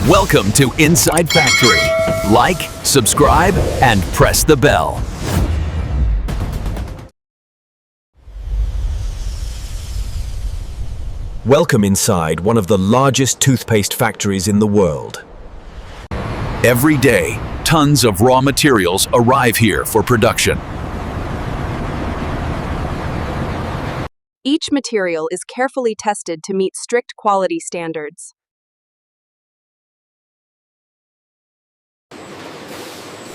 Welcome to Inside Factory. Like, subscribe, and press the bell. Welcome inside one of the largest toothpaste factories in the world. Every day, tons of raw materials arrive here for production. Each material is carefully tested to meet strict quality standards.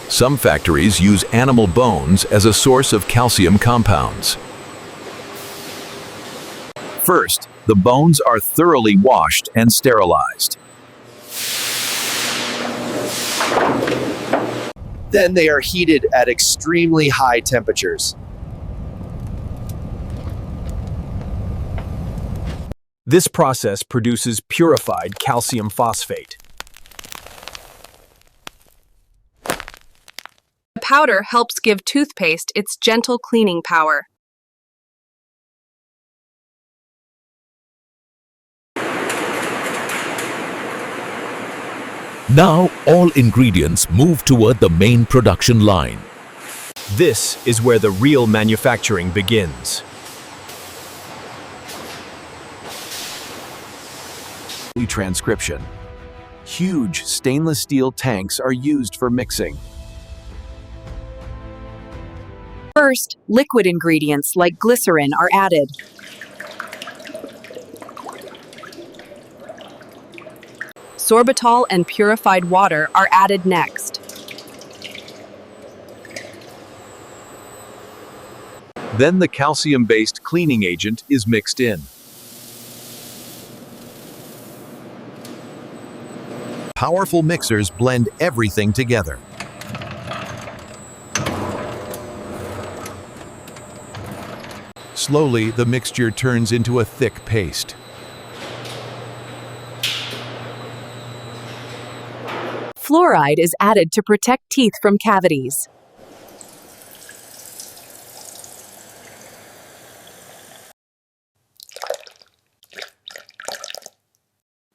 Some factories use animal bones as a source of calcium compounds. First, the bones are thoroughly washed and sterilized. Then they are heated at extremely high temperatures. This process produces purified calcium phosphate. The powder helps give toothpaste its gentle cleaning power. Now, all ingredients move toward the main production line. This is where the real manufacturing begins. Transcription. Huge stainless steel tanks are used for mixing. First, liquid ingredients like glycerin are added. Sorbitol and purified water are added next. Then the calcium-based cleaning agent is mixed in. Powerful mixers blend everything together. Slowly, the mixture turns into a thick paste. Fluoride is added to protect teeth from cavities.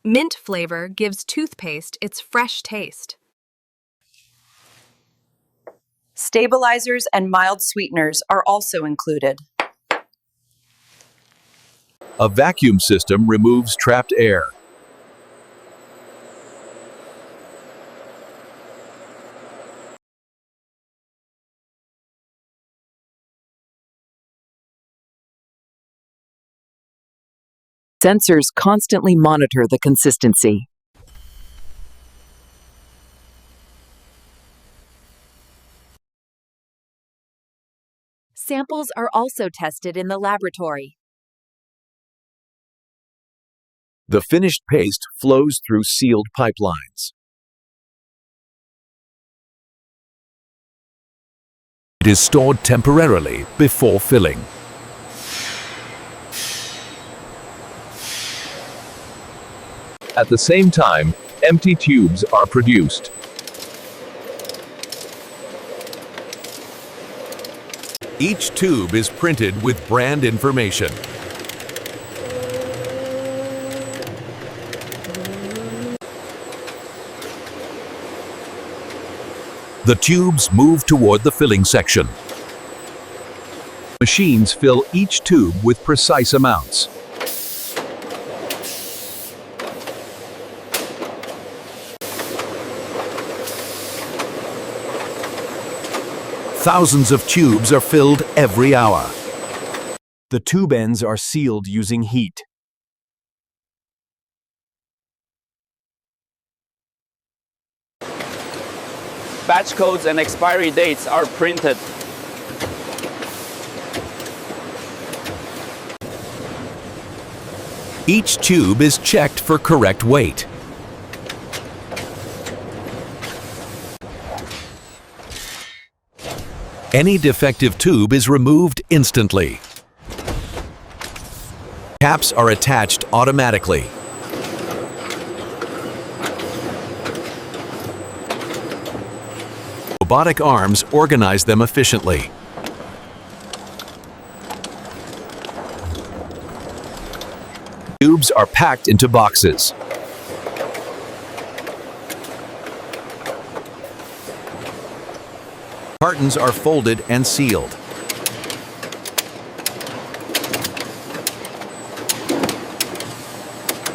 Mint flavor gives toothpaste its fresh taste. Stabilizers and mild sweeteners are also included. A vacuum system removes trapped air. Sensors constantly monitor the consistency. Samples are also tested in the laboratory. The finished paste flows through sealed pipelines. It is stored temporarily before filling. At the same time, empty tubes are produced. Each tube is printed with brand information. The tubes move toward the filling section. Machines fill each tube with precise amounts. Thousands of tubes are filled every hour. The tube ends are sealed using heat. Batch codes and expiry dates are printed. Each tube is checked for correct weight. Any defective tube is removed instantly. Caps are attached automatically. Robotic arms organize them efficiently. Tubes are packed into boxes. Cartons are folded and sealed.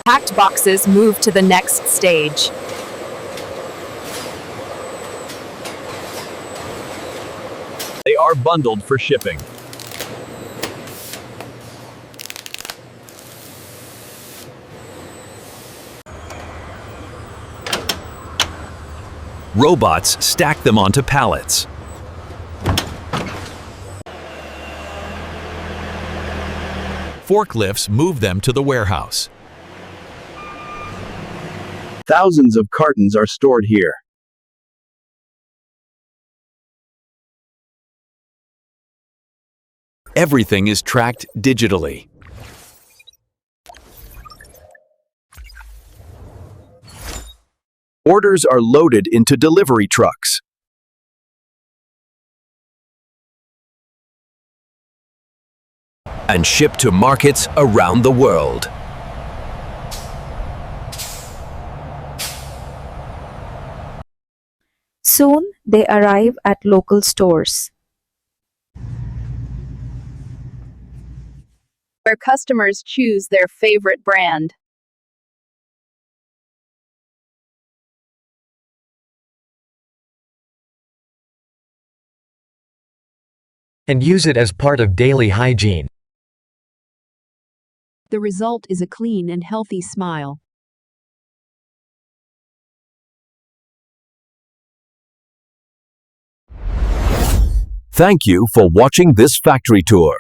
Packed boxes move to the next stage. They are bundled for shipping. Robots stack them onto pallets. Forklifts move them to the warehouse. Thousands of cartons are stored here. Everything is tracked digitally. Orders are loaded into delivery trucks. And shipped to markets around the world. Soon they arrive at local stores. Where customers choose their favorite brand. And use it as part of daily hygiene. The result is a clean and healthy smile. Thank you for watching this factory tour.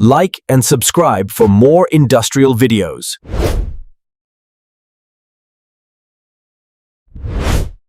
Like and subscribe for more industrial videos.